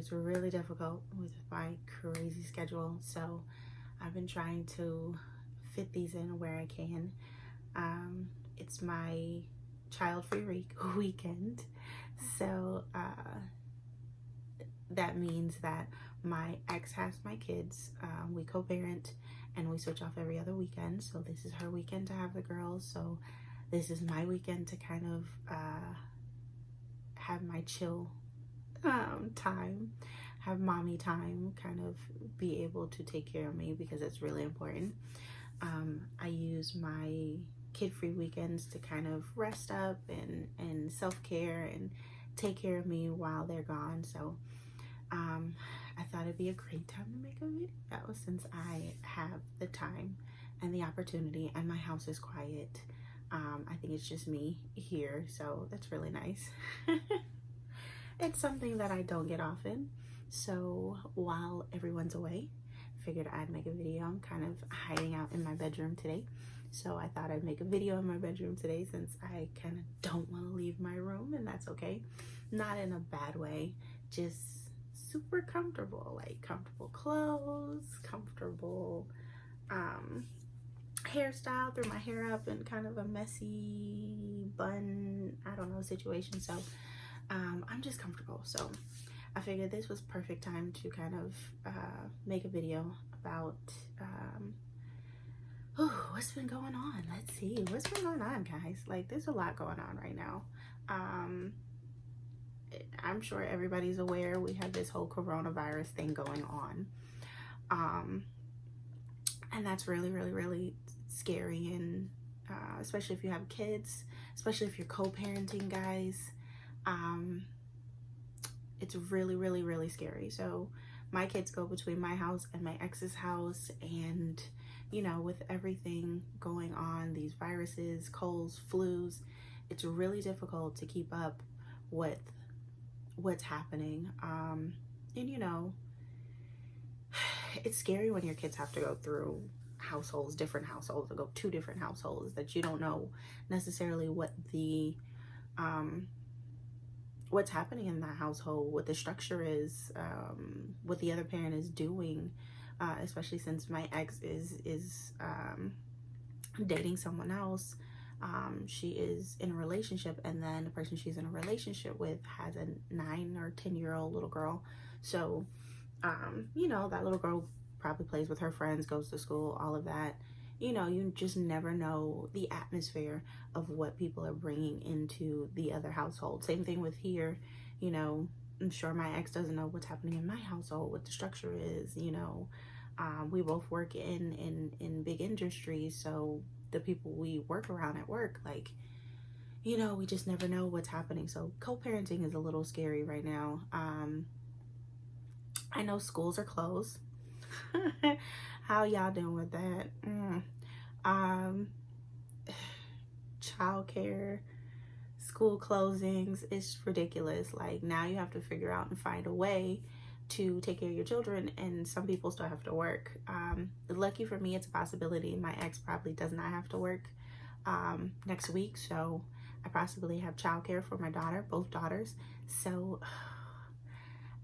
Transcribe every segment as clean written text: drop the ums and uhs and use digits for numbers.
it's really difficult with my crazy schedule. So I've been trying to fit these in where I can. It's my child-free weekend. So that means that my ex has my kids. We co-parent and we switch off every other weekend. So this is her weekend to have the girls. So this is my weekend to kind of have my chill time, have mommy time, kind of be able to take care of me because it's really important. I use my kid-free weekends to kind of rest up and self-care and take care of me while they're gone. So I thought it'd be a great time to make a video since I have the time and the opportunity and my house is quiet. I think it's just me here, so that's really nice. It's something that I don't get often. So while everyone's away, figured I'd make a video. I'm kind of hiding out in my bedroom today. So I thought I'd make a video in my bedroom today since I kind of don't want to leave my room, and that's okay. Not in a bad way, just super comfortable, like comfortable clothes, comfortable hairstyle, threw my hair up in kind of a messy bun, I don't know, situation. So I'm just comfortable. So I figured this was perfect time to kind of make a video about what's been going on. Let's see what's been going on, guys. Like, there's a lot going on right now. I'm sure everybody's aware we have this whole coronavirus thing going on, and that's really, really, really scary. And especially if you have kids, especially if you're co-parenting, guys, it's really, really, really scary. So my kids go between my house and my ex's house, and you know, with everything going on, these viruses, colds, flus, it's really difficult to keep up with what's happening. And you know, it's scary when your kids have to go through households, different households, or go to different households that you don't know necessarily what the what's happening in that household, what the structure is, what the other parent is doing, especially since my ex is dating someone else. She is in a relationship, and then the person she's in a relationship with has a 9 or 10-year-old little girl. So you know, that little girl probably plays with her friends, goes to school, all of that. You know, you just never know the atmosphere of what people are bringing into the other household. Same thing with here. You know, I'm sure my ex doesn't know what's happening in my household, what the structure is. You know, we both work in big industries, so the people we work around at work, like, you know, we just never know what's happening. So co-parenting is a little scary right now. I know schools are closed. How y'all doing with that? Childcare, school closings, it's ridiculous. Like, now you have to figure out and find a way to take care of your children, and some people still have to work. Lucky for me, it's a possibility. My ex probably does not have to work next week, so I possibly have childcare for my daughter, both daughters. So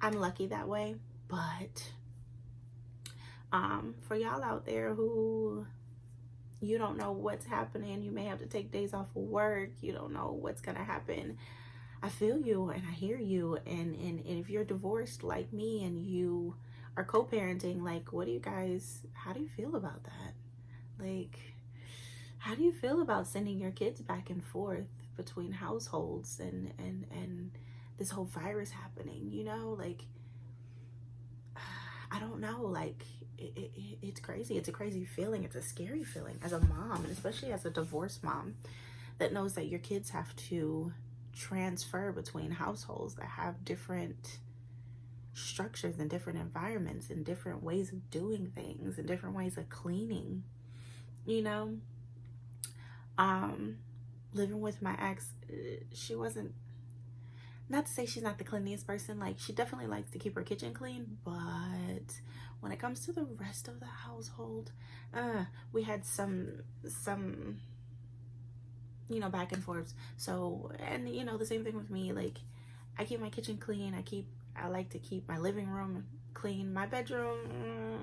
I'm lucky that way. But for y'all out there who you don't know what's happening, you may have to take days off of work, you don't know what's gonna happen, I feel you and I hear you. And if you're divorced like me and you are co-parenting, like, what do you guys, how do you feel about that? Like, how do you feel about sending your kids back and forth between households and this whole virus happening, you know? Like, I don't know, like, it's crazy. It's a crazy feeling. It's a scary feeling as a mom, and especially as a divorced mom that knows that your kids have to transfer between households that have different structures and different environments and different ways of doing things and different ways of cleaning, you know? Living with my ex, she wasn't, not to say she's not the cleanliest person, like, she definitely likes to keep her kitchen clean, but when it comes to the rest of the household, we had some you know, back and forth. So, and you know, the same thing with me, like, I keep my kitchen clean, I keep I like to keep my living room clean. My bedroom,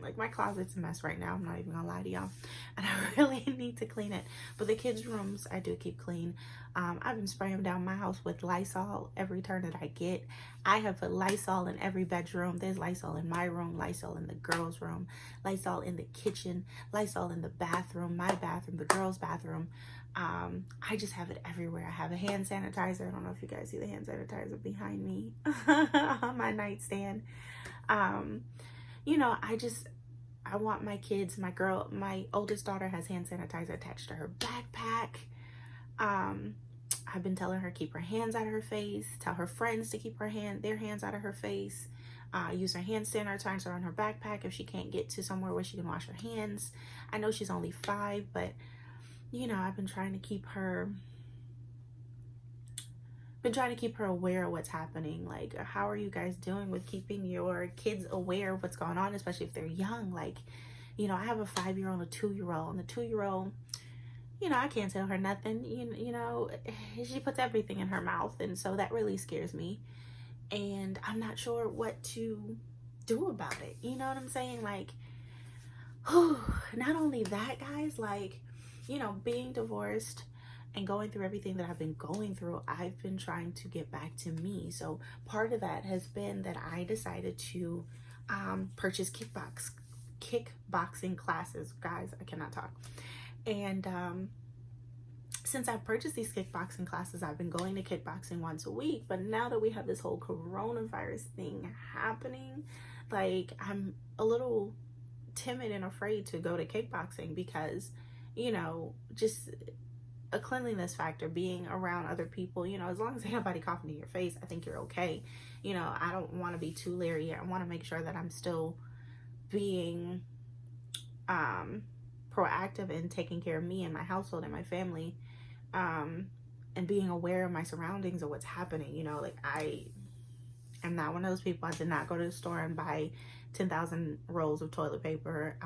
like my closet's a mess right now. I'm not even gonna lie to y'all. And I really need to clean it. But the kids' rooms, I do keep clean. I've been spraying down my house with Lysol every turn that I get. I have put Lysol in every bedroom. There's Lysol in my room, Lysol in the girls' room, Lysol in the kitchen, Lysol in the bathroom, my bathroom, the girls' bathroom. I just have it everywhere. I have a hand sanitizer. I don't know if you guys see the hand sanitizer behind me on my nightstand. You know, I want my kids, my oldest daughter has hand sanitizer attached to her backpack. I've been telling her keep her hands out of her face, tell her friends to keep their hands out of her face, use her hand sanitizer on her backpack if she can't get to somewhere where she can wash her hands. I know she's only 5, but you know, I've been trying to keep her aware of what's happening. Like, how are you guys doing with keeping your kids aware of what's going on, especially if they're young? Like, you know, I have a 5-year-old and a 2-year-old, and the 2-year-old, you know, I can't tell her nothing. You know, she puts everything in her mouth, and so that really scares me. And I'm not sure what to do about it. You know what I'm saying? Like, not only that, guys, like, you know, being divorced and going through everything that I've been going through, I've been trying to get back to me. So part of that has been that I decided to purchase kickboxing classes. Guys, I cannot talk. And since I've purchased these kickboxing classes, I've been going to kickboxing once a week. But now that we have this whole coronavirus thing happening, like, I'm a little timid and afraid to go to kickboxing because, you know, just a cleanliness factor, being around other people, you know, as long as ain't nobody coughing in your face, I think you're okay. You know, I don't want to be too leery. I want to make sure that I'm still being proactive in taking care of me and my household and my family, and being aware of my surroundings and what's happening. You know, like, I am not one of those people. I did not go to the store and buy 10,000 rolls of toilet paper.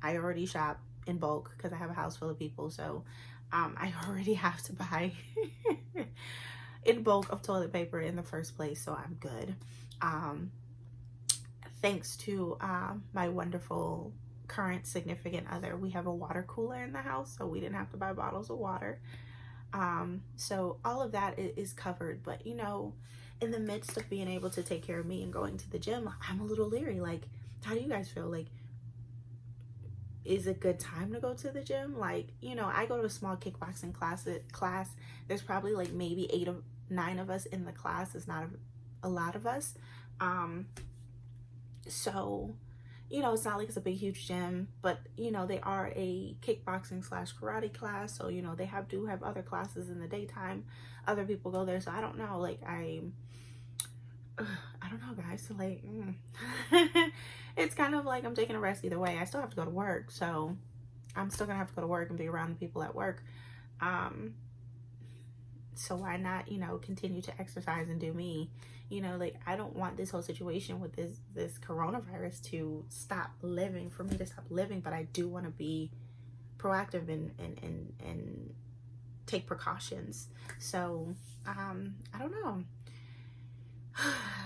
I already shop in bulk because I have a house full of people, so I already have to buy in bulk of toilet paper in the first place, so I'm good. Thanks to my wonderful current significant other, we have a water cooler in the house, so we didn't have to buy bottles of water. So all of that is covered. But, you know, in the midst of being able to take care of me and going to the gym, I'm a little leery. Like, how do you guys feel? Like, is it a good time to go to the gym? Like, you know, I go to a small kickboxing class. There's probably like maybe 8 or 9 of us in the class. It's not a lot of us. So, you know, it's not like it's a big, huge gym, but, you know, they are a kickboxing / karate class. So, you know, they do have other classes in the daytime. Other people go there. So I don't know. Like, I don't know, guys. So, like, it's kind of like I'm taking a rest either way. I still have to go to work. So I'm still going to have to go to work and be around the people at work. So why not, you know, continue to exercise and do me? You know, like, I don't want this whole situation with this coronavirus to stop living, for me to stop living, but I do want to be proactive and take precautions. So, I don't know.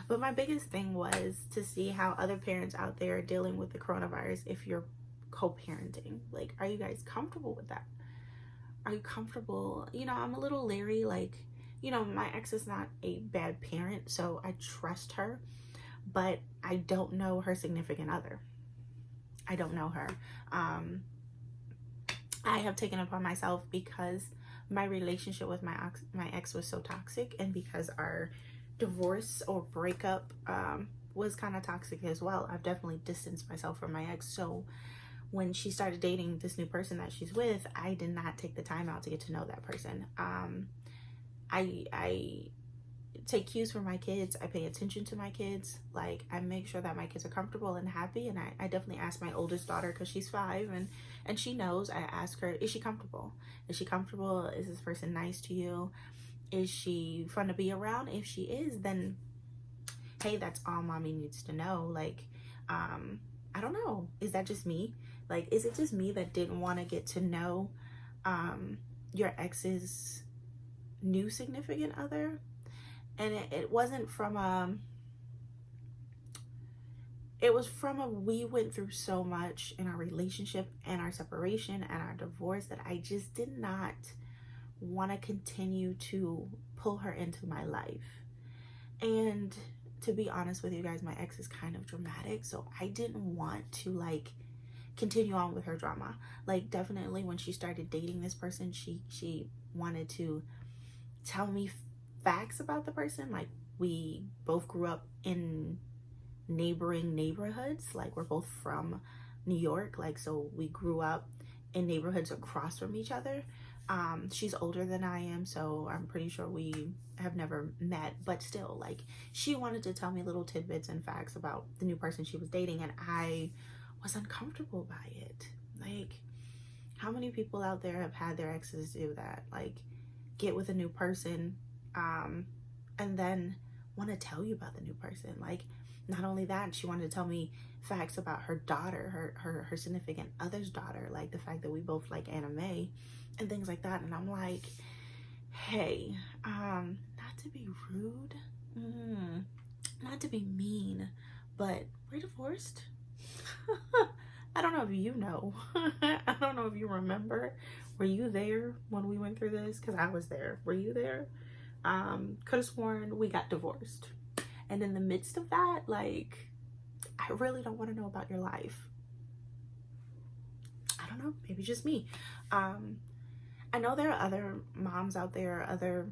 But my biggest thing was to see how other parents out there are dealing with the coronavirus if you're co-parenting. Like, are you guys comfortable with that? Are you comfortable? You know, I'm a little leery. Like, you know, my ex is not a bad parent, so I trust her, but I don't know her significant other. I don't know her. I have taken upon myself, because my relationship with my ex was so toxic, and because our divorce or breakup was kind of toxic as well. I've definitely distanced myself from my ex. So when she started dating this new person that she's with, I did not take the time out to get to know that person. I take cues from my kids. I pay attention to my kids. Like, I make sure that my kids are comfortable and happy. And I definitely ask my oldest daughter, because she's 5 and she knows, I ask her, is she comfortable? Is she comfortable? Is this person nice to you? Is she fun to be around? If she is, then hey, that's all mommy needs to know. Like, I don't know. Is that just me? Like, is it just me that didn't want to get to know your ex's new significant other? And it wasn't from it was from we went through so much in our relationship and our separation and our divorce that I just did not want to continue to pull her into my life. And to be honest with you guys, my ex is kind of dramatic, so I didn't want to like continue on with her drama. Like, definitely when she started dating this person, she wanted to tell me facts about the person. Like, we both grew up in neighboring neighborhoods. Like, we're both from New York, like, so we grew up in neighborhoods across from each other. She's older than I am, so I'm pretty sure we have never met, but still, like, she wanted to tell me little tidbits and facts about the new person she was dating, and I was uncomfortable by it. Like, how many people out there have had their exes do that? Like, get with a new person, and then want to tell you about the new person. Like, not only that, she wanted to tell me facts about her daughter, her significant other's daughter, like the fact that we both like anime and things like that. And I'm like, hey, not to be rude, not to be mean, but we're divorced. I don't know if you know. I don't know if you remember. Were you there when we went through this? Because I was there. Were you there? Could have sworn we got divorced. And in the midst of that, like, I really don't want to know about your life. I don't know, maybe just me. I know there are other moms out there, other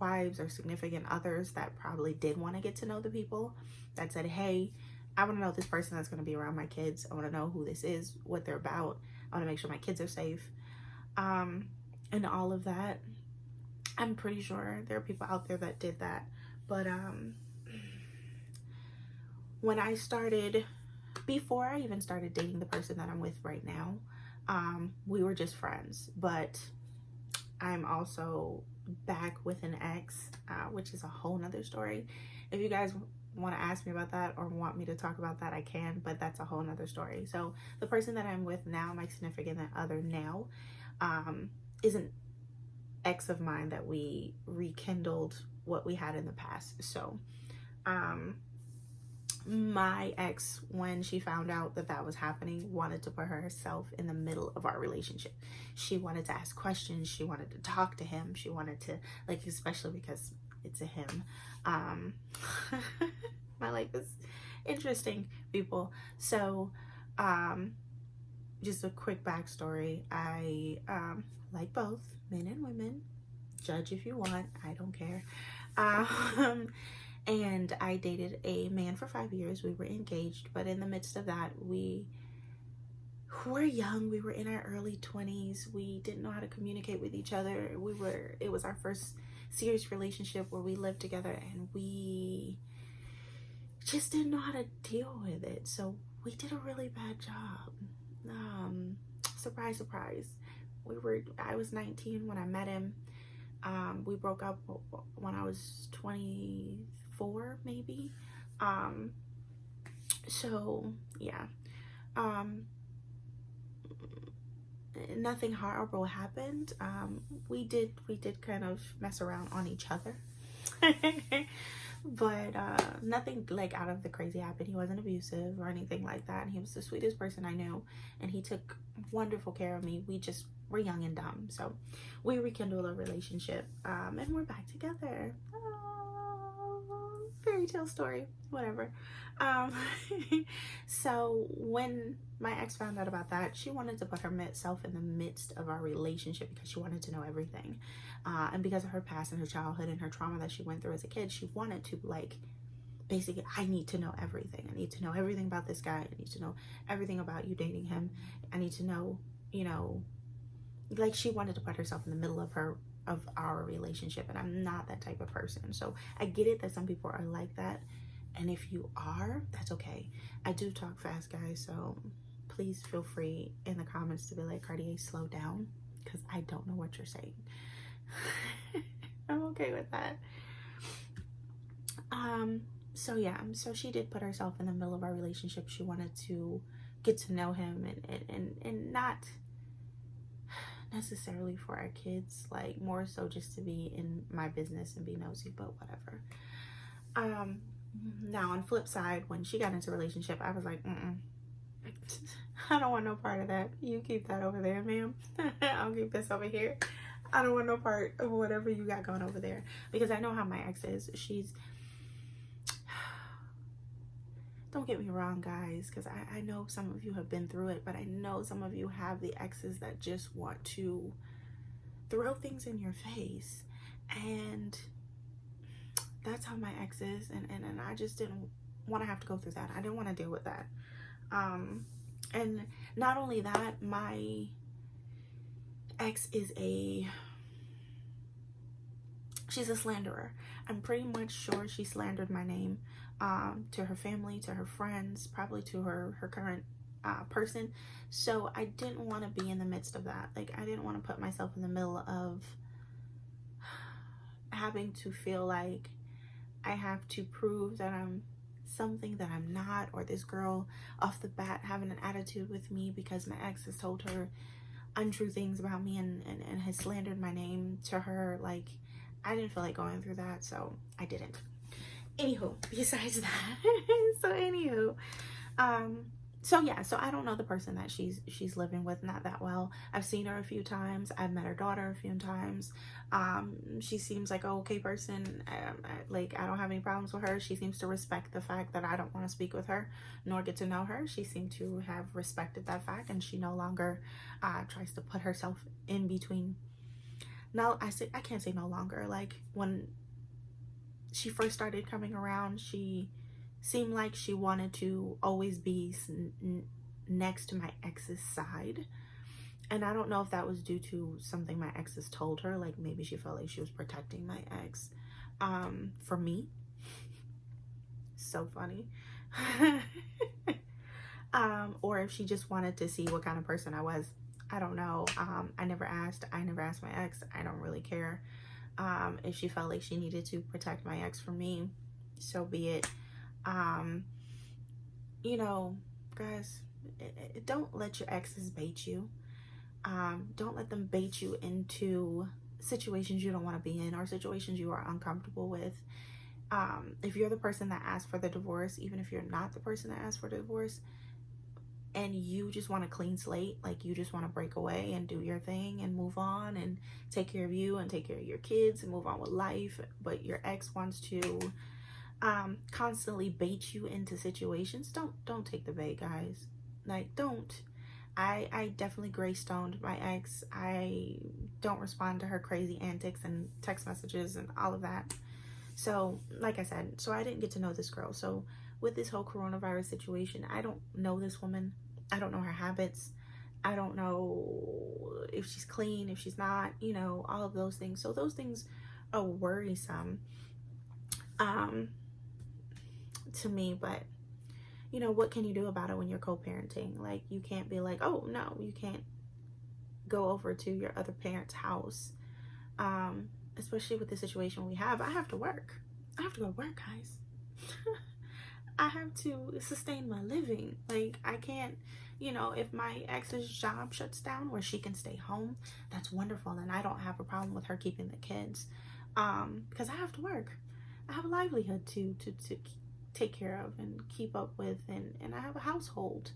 wives or significant others that probably did want to get to know the people that said, hey, I want to know this person that's going to be around my kids. I want to know who this is, what they're about. I want to make sure my kids are safe. And all of that. I'm pretty sure there are people out there that did that. But when I started, before I even started dating the person that I'm with right now, we were just friends. But I'm also back with an ex, which is a whole nother story. If you guys want to ask me about that or want me to talk about that, I can, but that's a whole nother story. So the person that I'm with now, my significant other now, is an ex of mine that we rekindled what we had in the past. So my ex, when she found out that that was happening, wanted to put herself in the middle of our relationship. She wanted to ask questions. She wanted to talk to him. She wanted to, like, especially because it's a him. My life is interesting, people. So just a quick backstory. I like both men and women. Judge if you want. I don't care. And I dated a man for 5 years. We were engaged, but in the midst of that, we were young. We were in our early 20s. We didn't know how to communicate with each other. It was our first serious relationship where we lived together, and we just didn't know how to deal with it. So we did a really bad job. Surprise, surprise. I was 19 when I met him. We broke up when I was 24, maybe. So yeah. Nothing horrible happened. We did kind of mess around on each other. But nothing like out of the crazy happened. He wasn't abusive or anything like that. He was the sweetest person I knew, and he took wonderful care of me. We just were young and dumb, so we rekindled a relationship, and we're back together. Oh, fairy tale story, whatever. So when my ex found out about that, she wanted to put herself in the midst of our relationship because she wanted to know everything. And because of her past and her childhood and her trauma that she went through as a kid, she wanted to, like, basically, I need to know everything. I need to know everything about this guy. I need to know everything about you dating him. I need to know, like, she wanted to put herself in the middle of our relationship, and I'm not that type of person. So I get it that some people are like that, and if you are, that's okay. I do talk fast, guys, so please feel free in the comments to be like, Cartier, slow down, because I don't know what you're saying. I'm okay with that. So yeah, so she did put herself in the middle of our relationship. She wanted to get to know him, and not necessarily for our kids, like more so just to be in my business and be nosy, but whatever. Now, on flip side, when she got into a relationship, I was like, I don't want no part of that. You keep that over there, ma'am. I'll keep this over here. I don't want no part of whatever you got going over there. Because I know how my ex is. She's... Don't get me wrong, guys, because I know some of you have been through it, but I know some of you have the exes that just want to throw things in your face. And that's how my ex is. And I just didn't want to have to go through that. I didn't want to deal with that. And not only that, my ex is she's a slanderer. I'm pretty much sure she slandered my name to her family, to her friends, probably to her current person. So I didn't want to be in the midst of that. Like, I didn't want to put myself in the middle of having to feel like I have to prove that I'm something that I'm not, or this girl off the bat having an attitude with me because my ex has told her untrue things about me and has slandered my name to her. Like, I didn't feel like going through that, so I didn't. Anywho, besides that, so I don't know the person that she's living with, not that well. I've seen her a few times. I've met her daughter a few times. She seems like an okay person. I don't have any problems with her. She seems to respect the fact that I don't want to speak with her nor get to know her. She seemed to have respected that fact, and she no longer tries to put herself in between. No, I can't say no longer. Like, when she first started coming around, she seemed like she wanted to always be next to my ex's side. And I don't know if that was due to something my exes told her. Like, maybe she felt like she was protecting my ex for me. So funny. Or if she just wanted to see what kind of person I was. I don't know. I never asked my ex. I don't really care. If she felt like she needed to protect my ex from me, so be it. You know, guys, don't let your exes bait you. Don't let them bait you into situations you don't want to be in, or situations you are uncomfortable with. If you're the person that asked for the divorce, even if you're not the person that asked for the divorce, and you just want a clean slate, like you just want to break away and do your thing and move on and take care of you and take care of your kids and move on with life, but your ex wants to constantly bait you into situations, don't take the bait, guys. Like, don't. I definitely gray stoned my ex. I don't respond to her crazy antics and text messages and all of that. So, like I said, so I didn't get to know this girl. So with this whole coronavirus situation, I don't know this woman. I don't know her habits. I don't know if she's clean, if she's not, you know, all of those things. So those things are worrisome to me. But, you know, what can you do about it when you're co-parenting? Like, you can't be like, oh, no, you can't go over to your other parent's house. Especially with the situation we have. I have to work. I have to go to work, guys. I have to sustain my living. Like, I can't, you know, if my ex's job shuts down where she can stay home, that's wonderful. And I don't have a problem with her keeping the kids. Because I have to work. I have a livelihood to take care of and keep up with, and I have a household.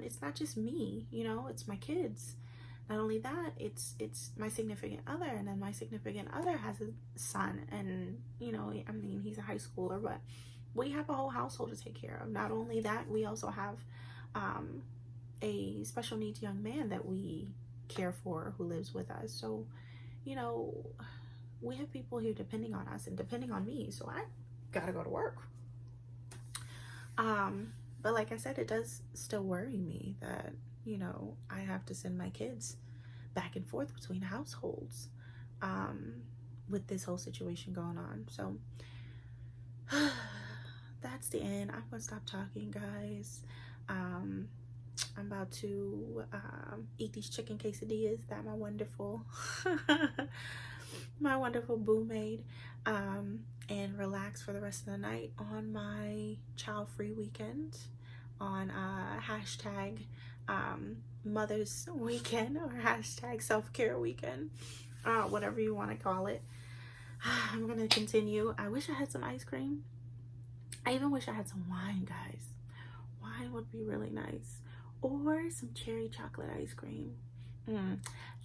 It's not just me, you know, it's my kids. Not only that, it's my significant other, and then my significant other has a son, and, you know, I mean, he's a high schooler, but we have a whole household to take care of. Not only that, we also have a special needs young man that we care for who lives with us. So, you know, we have people here depending on us and depending on me, so I gotta go to work. But like I said, it does still worry me that, you know, I have to send my kids back and forth between households with this whole situation going on. So that's the end. I'm gonna stop talking, guys. I'm about to eat these chicken quesadillas that my wonderful boo made, and relax for the rest of the night on my child-free weekend, on hashtag Mother's Weekend, or hashtag self-care weekend, whatever you want to call it. I'm gonna continue. I wish I had some ice cream. I even wish I had some wine, guys. Wine would be really nice. Or some cherry chocolate ice cream.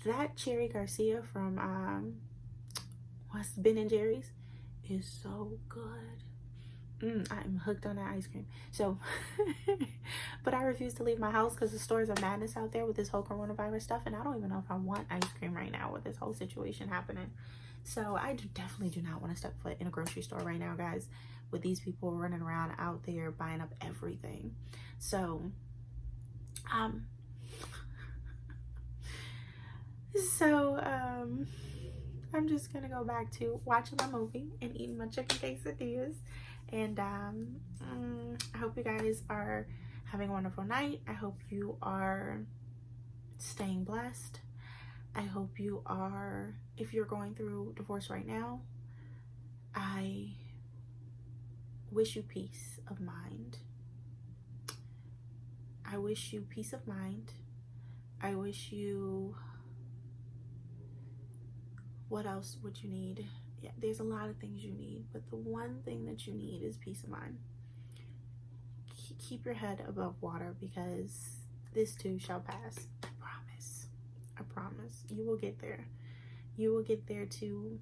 That Cherry Garcia from what's Ben and Jerry's is so good. I'm hooked on that ice cream. So, but I refuse to leave my house because the stores are madness out there with this whole coronavirus stuff, and I don't even know if I want ice cream right now with this whole situation happening. So I definitely do not want to step foot in a grocery store right now, guys, with these people running around out there buying up everything. So, so I'm just gonna go back to watching my movie and eating my chicken quesadillas. And I hope you guys are having a wonderful night. I hope you are staying blessed. I hope you are, if you're going through divorce right now, I wish you peace of mind. I wish you peace of mind. I wish you, what else would you need? Yeah, there's a lot of things you need, but the one thing that you need is peace of mind. Keep your head above water, because this too shall pass. I promise. I promise. You will get there. You will get there to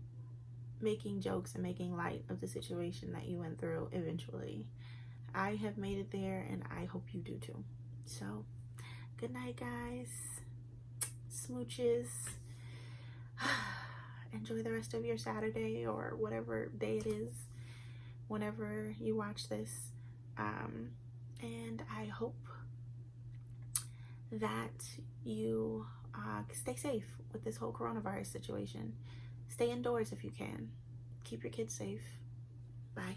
making jokes and making light of the situation that you went through eventually. I have made it there, and I hope you do too. So, good night, guys. Smooches. Enjoy the rest of your Saturday or whatever day it is whenever you watch this. And I hope that you stay safe with this whole coronavirus situation. Stay indoors if you can. Keep your kids safe. Bye.